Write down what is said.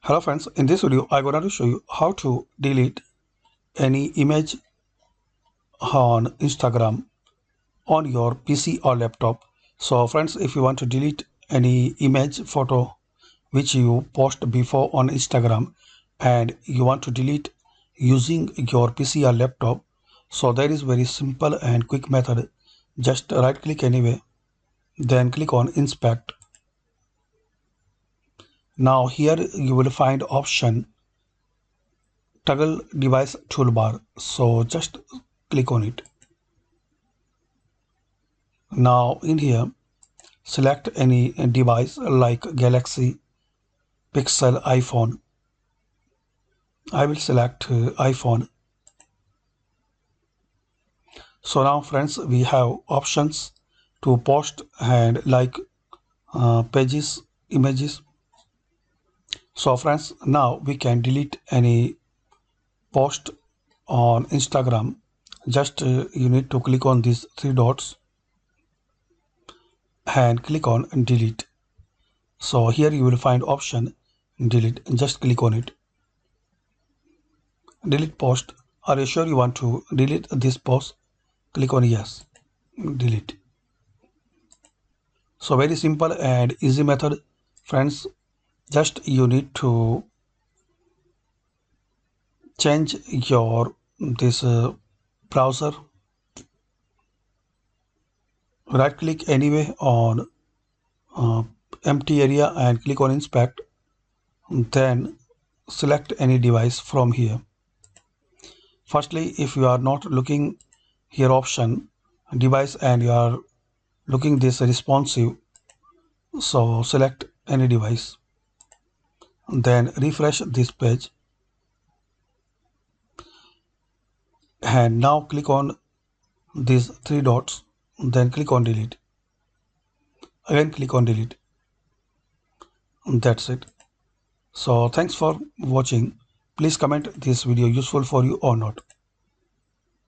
Hello friends, in this video I'm going to show you how to delete any image on Instagram on your PC or laptop. So friends, if you want to delete any image photo which you post before on Instagram and you want to delete using your PC or laptop, so there is very simple and quick method. Just right click anywhere, then click on inspect. Now here you will find option toggle device toolbar, so just click on it. Now in here select any device like Galaxy, Pixel, iPhone. I will select iPhone. So now friends, we have options to post and like pages, images. So friends, now we can delete any post on Instagram. Just you need to click on these three dots and click on delete. So here you will find option delete. Just click on it. Delete post. Are you sure you want to delete this post? Click on yes. Delete. So very simple and easy method, friends. Just you need to change your this browser. Right click anyway on empty area and click on inspect. Then select any device from here. Firstly, if you are not looking here option device and you are looking this responsive, so select any device. Then refresh this page and now click on these three dots, then click on delete. Again click on delete. That's it. So thanks for watching. Please comment this video useful for you or not.